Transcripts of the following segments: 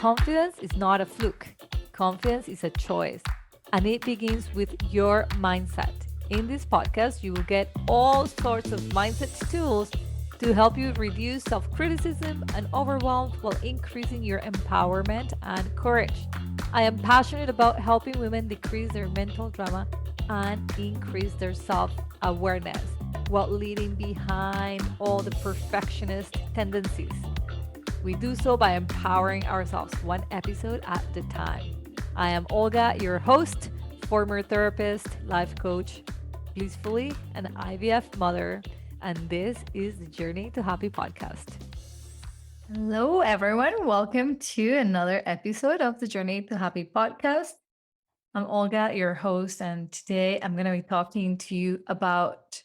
confidence is not a fluke. Confidence is a choice, and it begins with your mindset. In this podcast, you will get all sorts of mindset tools to help you reduce self criticism and overwhelm while increasing your empowerment and courage. I am passionate about helping women decrease their mental drama and increase their self awareness while leaving behind all the perfectionist tendencies. We do so by empowering ourselves one episode at a time. I am Olga, your host, former therapist, life coach, blissfully an IVF mother, and this is the Journey to Happy podcast. Hello, everyone. Welcome to another episode of the Journey to Happy podcast. I'm Olga, your host, and today I'm going to be talking to you about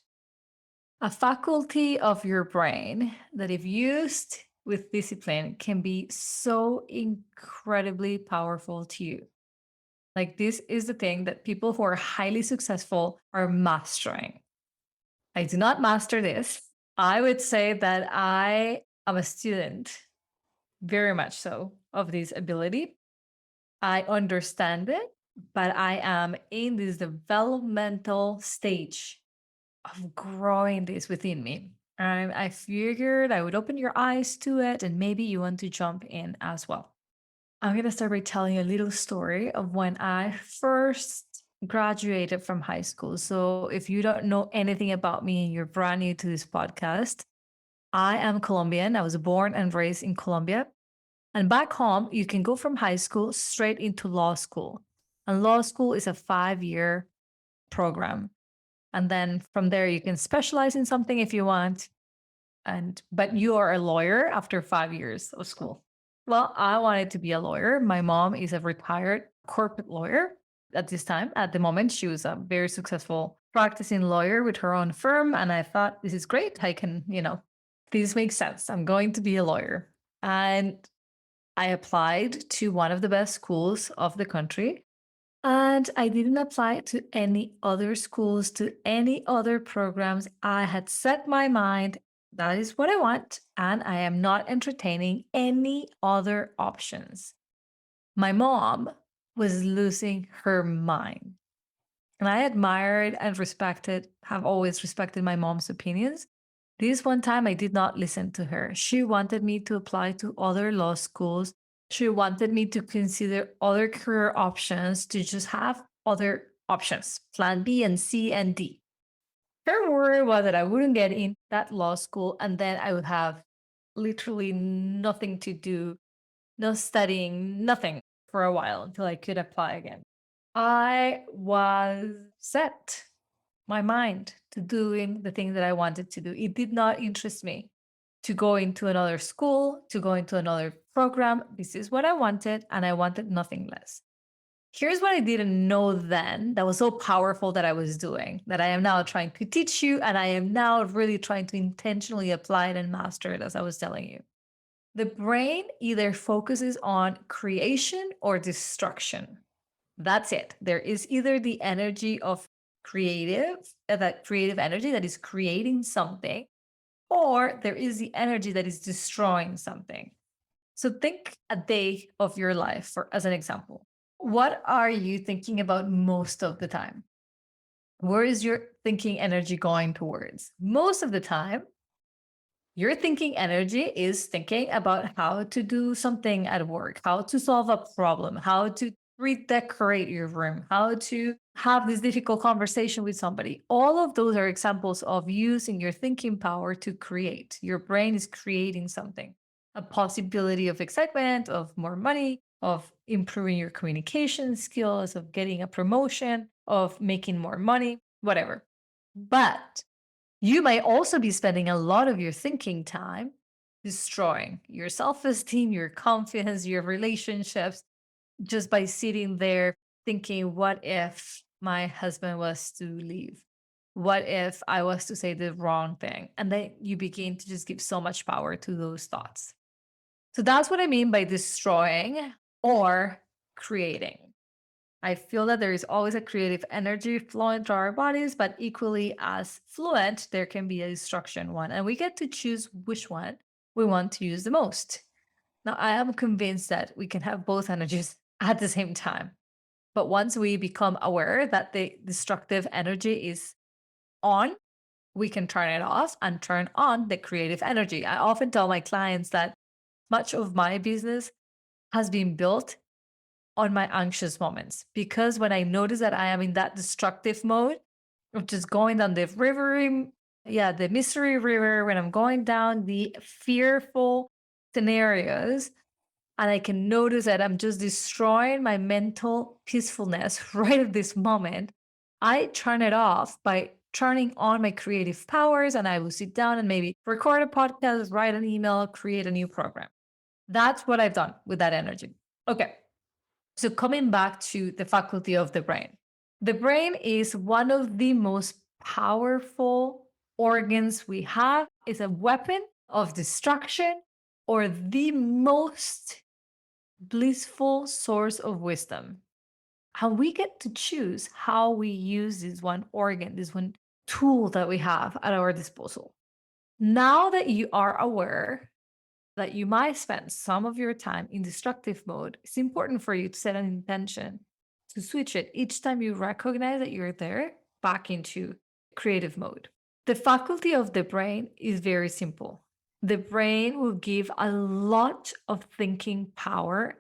a faculty of your brain that, if used with discipline, can be so incredibly powerful to you. Like, this is the thing that people who are highly successful are mastering. I do not master this. I would say that I am a student, very much so, of this ability. I understand it, but I am in this developmental stage of growing this within me. I figured I would open your eyes to it and maybe you want to jump in as well. I'm going to start by telling you a little story of when I first graduated from high school. So, if you don't know anything about me and you're brand new to this podcast, I am Colombian. I was born and raised in Colombia. And back home, you can go from high school straight into law school. And law school is a 5-year program. And then from there, you can specialize in something if you want. But you are a lawyer after 5 years of school. Well, I wanted to be a lawyer. My mom is a retired corporate lawyer at this time. At the moment, she was a very successful practicing lawyer with her own firm. And I thought, this is great. I can, this makes sense. I'm going to be a lawyer. And I applied to one of the best schools of the country. And I didn't apply to any other schools, to any other programs. I had set my mind, that is what I want, and I am not entertaining any other options. My mom was losing her mind. And I admired and have always respected my mom's opinions. This one time I did not listen to her. She wanted me to apply to other law schools. She wanted me to consider other career options, to just have other options, plan B and C and D. Her worry was that I wouldn't get in that law school and then I would have literally nothing to do, no studying, nothing for a while until I could apply again. I was set my mind to doing the thing that I wanted to do. It did not interest me to go into another school, to go into another program. This is what I wanted, and I wanted nothing less. Here's what I didn't know then that was so powerful that I was doing, that I am now trying to teach you, and I am now really trying to intentionally apply it and master it, as I was telling you. The brain either focuses on creation or destruction. That's it. There is either the energy of that creative energy that is creating something, or there is the energy that is destroying something. So think a day of your life as an example. What are you thinking about most of the time? Where is your thinking energy going towards? Most of the time, your thinking energy is thinking about how to do something at work, how to solve a problem, how to redecorate your room, how to have this difficult conversation with somebody. All of those are examples of using your thinking power to create. Your brain is creating something, a possibility of excitement, of more money, of improving your communication skills, of getting a promotion, of making more money, whatever. But you might also be spending a lot of your thinking time destroying your self-esteem, your confidence, your relationships, just by sitting there thinking, what if my husband was to leave? What if I was to say the wrong thing? And then you begin to just give so much power to those thoughts. So that's what I mean by destroying or creating. I feel that there is always a creative energy flowing through our bodies, but equally as fluent, there can be a destruction one. And we get to choose which one we want to use the most. Now, I am convinced that we can have both energies at the same time. But once we become aware that the destructive energy is on, we can turn it off and turn on the creative energy. I often tell my clients that much of my business has been built on my anxious moments, because when I notice that I am in that destructive mode of just going down the river, yeah, the mystery river, when I'm going down the fearful scenarios, and I can notice that I'm just destroying my mental peacefulness right at this moment, I turn it off by turning on my creative powers, and I will sit down and maybe record a podcast, write an email, create a new program. That's what I've done with that energy. Okay. So coming back to the faculty of the brain. The brain is one of the most powerful organs we have. It's a weapon of destruction or the most blissful source of wisdom. And we get to choose how we use this one organ, this one tool that we have at our disposal. Now that you are aware that you might spend some of your time in destructive mode, it's important for you to set an intention to switch it each time you recognize that you're there back into creative mode. The faculty of the brain is very simple. The brain will give a lot of thinking power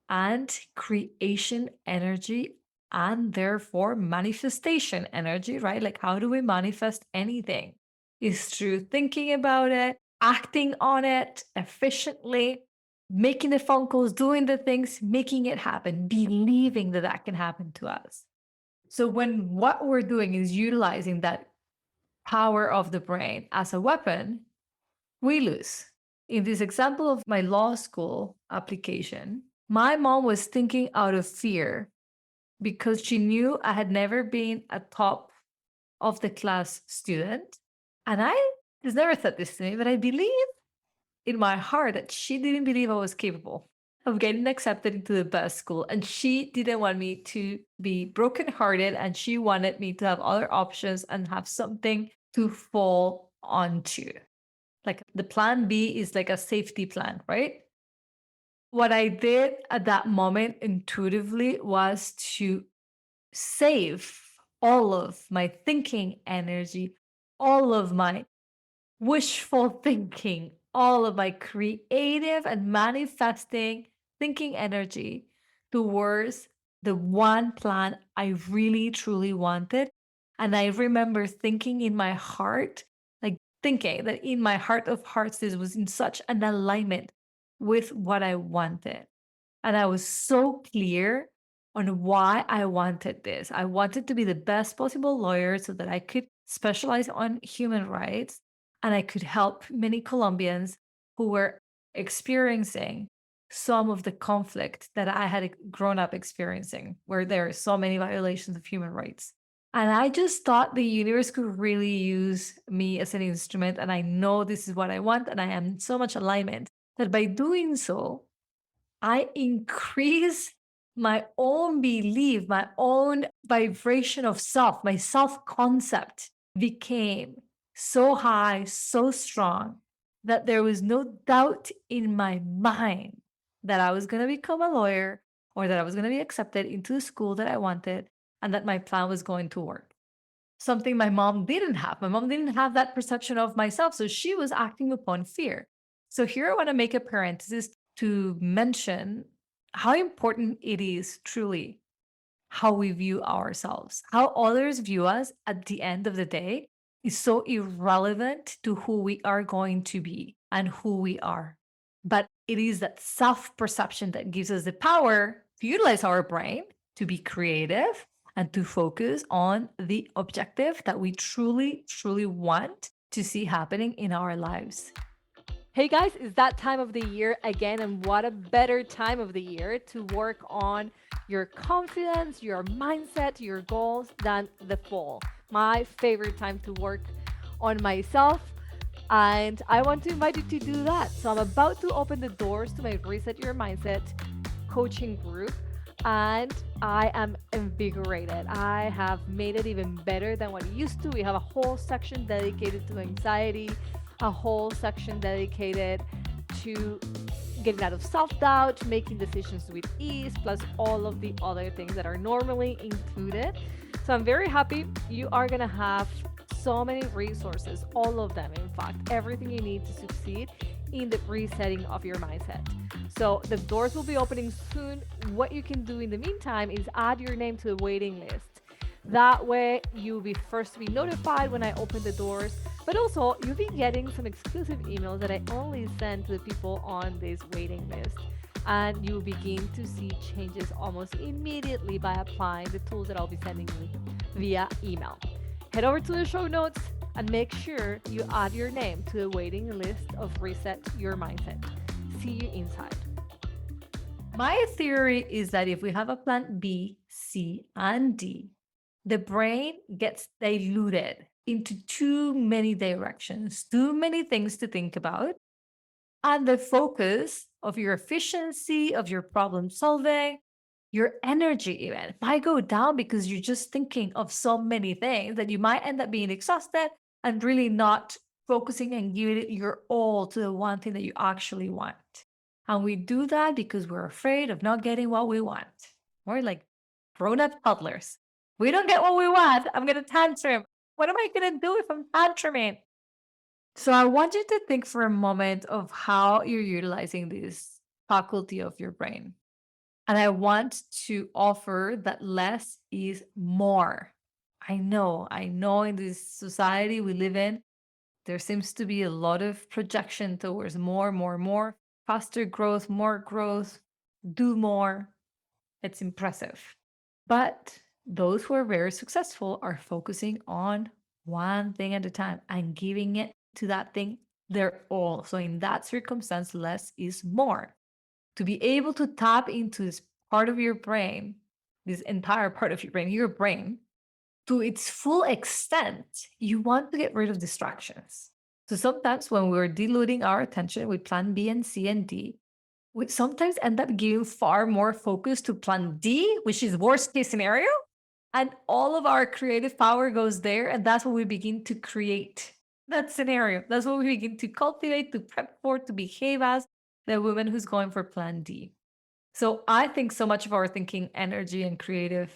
and creation energy, and therefore manifestation energy, right? Like, how do we manifest anything? Is through thinking about it, acting on it efficiently, making the phone calls, doing the things, making it happen, believing that that can happen to us. So when what we're doing is utilizing that power of the brain as a weapon, we lose. In this example of my law school application, my mom was thinking out of fear because she knew I had never been a top of the class student. And I just never said this to me, but I believe in my heart that she didn't believe I was capable of getting accepted into the best school. And she didn't want me to be brokenhearted, and she wanted me to have other options and have something to fall onto. Like, the plan B is like a safety plan, right? What I did at that moment intuitively was to save all of my thinking energy, all of my wishful thinking, all of my creative and manifesting thinking energy towards the one plan I really truly wanted. And I remember thinking in my heart, like thinking that in my heart of hearts, this was in such an alignment with what I wanted. And I was so clear on why I wanted this. I wanted to be the best possible lawyer so that I could specialize on human rights and I could help many Colombians who were experiencing some of the conflict that I had grown up experiencing, where there are so many violations of human rights. And I just thought the universe could really use me as an instrument. And I know this is what I want. And I am in so much alignment that by doing so, I increase my own belief, my own vibration of self, my self concept became so high, so strong that there was no doubt in my mind that I was going to become a lawyer or that I was going to be accepted into the school that I wanted and that my plan was going to work. Something my mom didn't have. My mom didn't have that perception of myself. So she was acting upon fear. So here I want to make a parenthesis to mention how important it is truly how we view ourselves. How others view us at the end of the day is so irrelevant to who we are going to be and who we are. But it is that self-perception that gives us the power to utilize our brain to be creative and to focus on the objective that we truly, truly want to see happening in our lives. Hey guys, it's that time of the year again, and what a better time of the year to work on your confidence, your mindset, your goals than the fall. My favorite time to work on myself, and I want to invite you to do that. So I'm about to open the doors to my Reset Your Mindset coaching group, and I am invigorated. I have made it even better than what it used to. We have a whole section dedicated to anxiety, a whole section dedicated to getting out of self doubt, making decisions with ease, plus all of the other things that are normally included. So I'm very happy you are going to have so many resources, all of them, in fact, everything you need to succeed in the resetting of your mindset. So the doors will be opening soon. What you can do in the meantime is add your name to the waiting list. That way, you'll be first to be notified when I open the doors, but also you'll be getting some exclusive emails that I only send to the people on this waiting list. And you'll begin to see changes almost immediately by applying the tools that I'll be sending you via email. Head over to the show notes and make sure you add your name to the waiting list of Reset Your Mindset. See you inside. My theory is that if we have a plan B, C, and D, the brain gets diluted into too many directions, too many things to think about. And the focus of your efficiency, of your problem solving, your energy even might go down because you're just thinking of so many things that you might end up being exhausted and really not focusing and giving it your all to the one thing that you actually want. And we do that because we're afraid of not getting what we want. We're like grown up toddlers. We don't get what we want. I'm going to tantrum. What am I going to do if I'm tantruming? So I want you to think for a moment of how you're utilizing this faculty of your brain. And I want to offer that less is more. I know in this society we live in, there seems to be a lot of projection towards more, faster growth, more growth, do more. It's impressive. But those who are very successful are focusing on one thing at a time and giving it to that thing their all. So in that circumstance, less is more. To be able to tap into this part of your brain, this entire part of your brain, to its full extent, you want to get rid of distractions. So sometimes when we're diluting our attention with plan B and C and D, we sometimes end up giving far more focus to plan D, which is worst case scenario. And all of our creative power goes there. And that's what we begin to create that scenario. That's what we begin to cultivate, to prep for, to behave as the woman who's going for plan D. So I think so much of our thinking energy and creative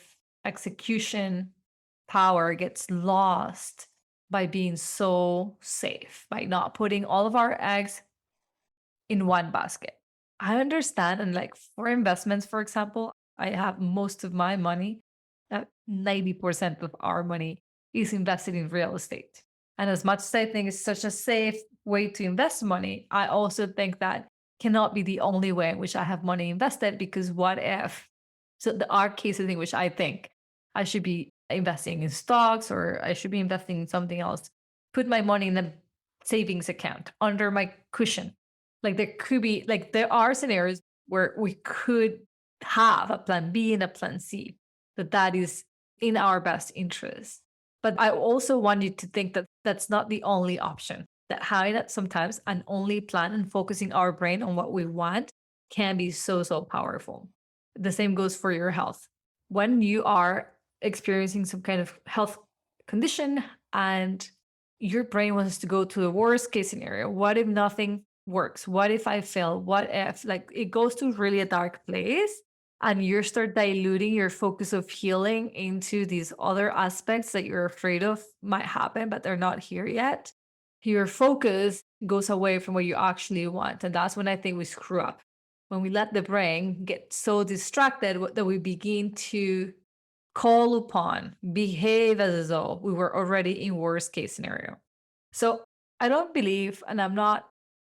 execution power gets lost by being so safe, by not putting all of our eggs in one basket. I understand. And like for investments, for example, I have most of my money, 90% of our money is invested in real estate. And as much as I think it's such a safe way to invest money, I also think that cannot be the only way in which I have money invested, because what if? So there are cases in which I think I should be investing in stocks or I should be investing in something else. Put my money in a savings account under my cushion. Like there could be, like there are scenarios where we could have a plan B and a plan C, that is in our best interest. But I also want you to think that that's not the only option, that having that sometimes an only plan and focusing our brain on what we want can be so, so powerful. The same goes for your health. When you are experiencing some kind of health condition and your brain wants to go to the worst case scenario, what if nothing works? What if I fail? What if, like, it goes to really a dark place and you start diluting your focus of healing into these other aspects that you're afraid of might happen, but they're not here yet. Your focus goes away from what you actually want. And that's when I think we screw up. When we let the brain get so distracted that we begin to call upon, behave as though we were already in worst case scenario. So I don't believe, and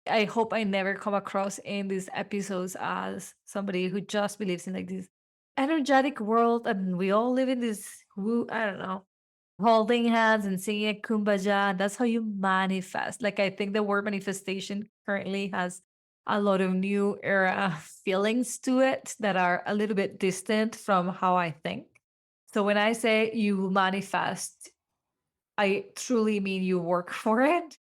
I hope I never come across in these episodes as somebody who just believes in like this energetic world and we all live in this, I don't know, holding hands and singing a kumbaya. And that's how you manifest. Like I think the word manifestation currently has a lot of new era feelings to it that are a little bit distant from how I think. So when I say you manifest, I truly mean you work for it.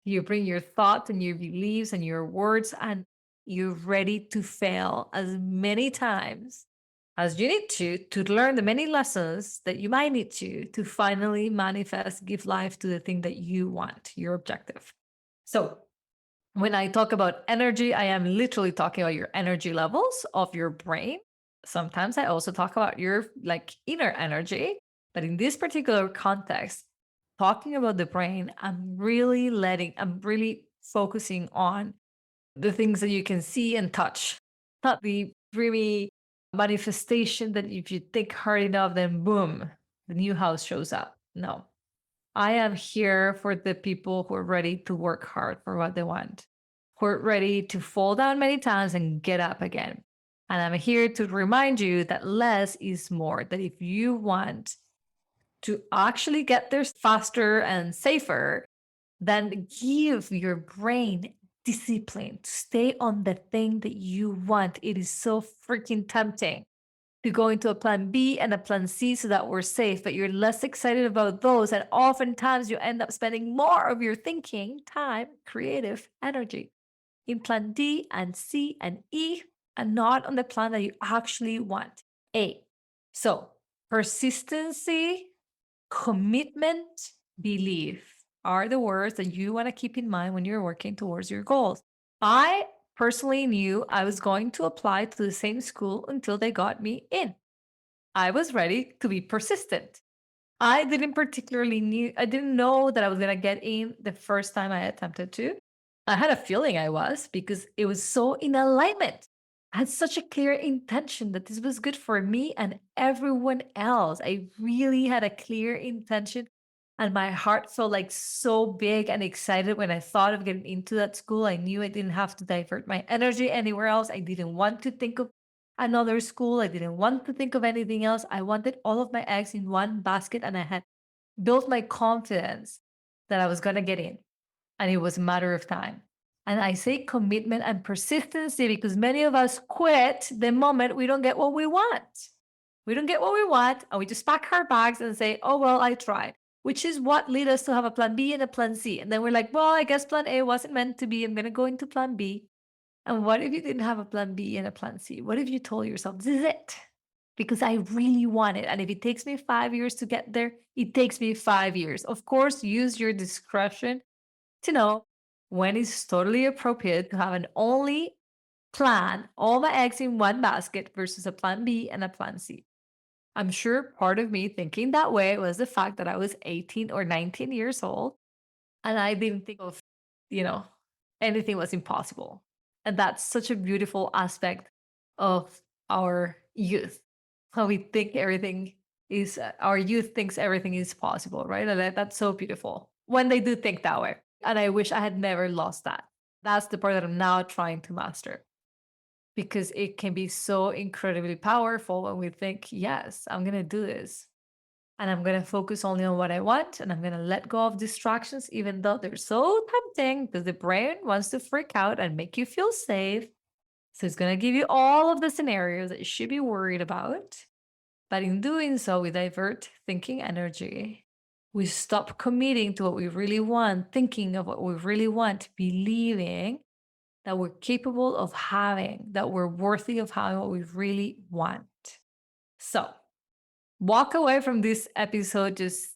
You bring your thoughts and your beliefs and your words, and you're ready to fail as many times as you need to learn the many lessons that you might need to finally manifest, give life to the thing that you want, your objective. So When I talk about energy, I am literally talking about your energy levels of your brain. Sometimes I also talk about your like inner energy, but in this particular context, talking about the brain, I'm really focusing on the things that you can see and touch, not the dreamy manifestation that if you think hard enough, then boom, the new house shows up. No, I am here for the people who are ready to work hard for what they want, who are ready to fall down many times and get up again. And I'm here to remind you that less is more, that if you want to actually get there faster and safer, then give your brain discipline to stay on the thing that you want. It is so freaking tempting to go into a plan B and a plan C so that we're safe, but you're less excited about those. And oftentimes you end up spending more of your thinking, time, creative energy in plan D and C and E and not on the plan that you actually want. A. So persistency, commitment, belief are the words that you want to keep in mind when you're working towards your goals. I personally knew I was going to apply to the same school until they got me in. I was ready to be persistent. I didn't know that I was going to get in the first time I attempted to. I had a feeling I was because it was so in alignment. I had such a clear intention that this was good for me and everyone else. I really had a clear intention, and my heart felt like so big and excited when I thought of getting into that school. I knew I didn't have to divert my energy anywhere else. I didn't want to think of another school. I didn't want to think of anything else. I wanted all of my eggs in one basket, and I had built my confidence that I was going to get in. And it was a matter of time. And I say commitment and persistency because many of us quit the moment we don't get what we want. We don't get what we want, and we just pack our bags and say, oh, well, I tried, which is what led us to have a plan B and a plan C. And then we're like, well, I guess plan A wasn't meant to be. I'm going to go into plan B. And what if you didn't have a plan B and a plan C? What if you told yourself, this is it? Because I really want it. And if it takes me 5 years to get there, it takes me 5 years. Of course, use your discretion to know when it's totally appropriate to have an only plan, all my eggs in one basket versus a plan B and a plan C. I'm sure part of me thinking that way was the fact that I was 18 or 19 years old and I didn't think of, you know, anything was impossible. And that's such a beautiful aspect of our youth. How we think everything is, our youth thinks everything is possible, right? And that's so beautiful when they do think that way. And I wish I had never lost that. That's the part that I'm now trying to master because it can be so incredibly powerful when we think, yes, I'm going to do this. And I'm going to focus only on what I want. And I'm going to let go of distractions, even though they're so tempting because the brain wants to freak out and make you feel safe. So it's going to give you all of the scenarios that you should be worried about. But in doing so, we divert thinking energy. We stop committing to what we really want, thinking of what we really want, believing that we're capable of having, that we're worthy of having what we really want. So walk away from this episode just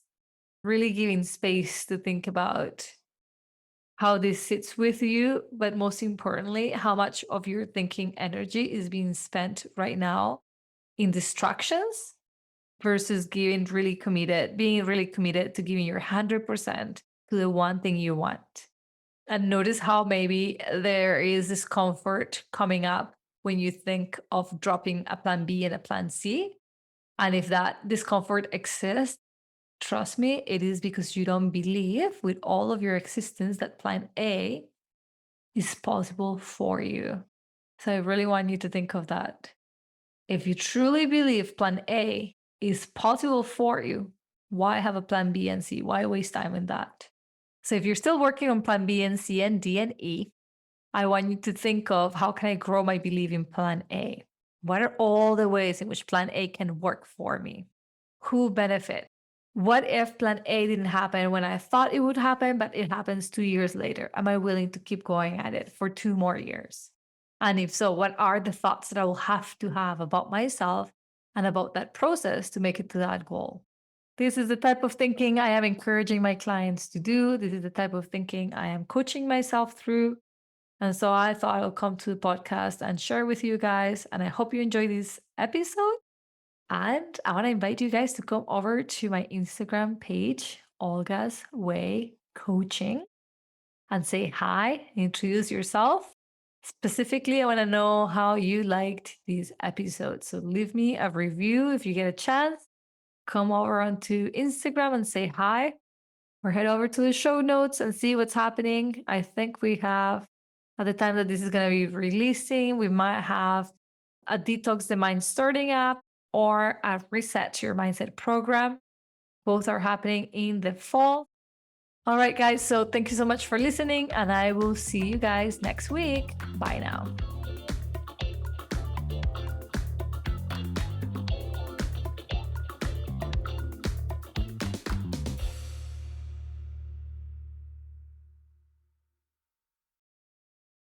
really giving space to think about how this sits with you, but most importantly, how much of your thinking energy is being spent right now in distractions versus being really committed to giving your 100% to the one thing you want. And notice how maybe there is discomfort coming up when you think of dropping a plan B and a plan C. And if that discomfort exists, trust me, it is because you don't believe with all of your existence that plan A is possible for you. So I really want you to think of that. If you truly believe plan A is possible for you, why have a plan B and C? Why waste time in that? So if you're still working on plan B and C and D and E, I want you to think of how can I grow my belief in plan A? What are all the ways in which plan A can work for me? Who benefit? What if plan A didn't happen when I thought it would happen, but it happens 2 years later? Am I willing to keep going at it for 2 more years? And if so, what are the thoughts that I will have to have about myself and about that process to make it to that goal? This is the type of thinking I am encouraging my clients to do. This is the type of thinking I am coaching myself through. And so I thought I'll come to the podcast and share with you guys. And I hope you enjoy this episode. And I want to invite you guys to come over to my Instagram page, Olga's Way Coaching, and say hi, introduce yourself. Specifically, I want to know how you liked these episodes. So leave me a review if you get a chance. Come over onto Instagram and say hi, or head over to the show notes and see what's happening. I think we have, at the time that this is going to be releasing, we might have a Detox the Mind starting app or a Reset Your Mindset program. Both are happening in the fall. All right, guys. So thank you so much for listening, and I will see you guys next week. Bye now.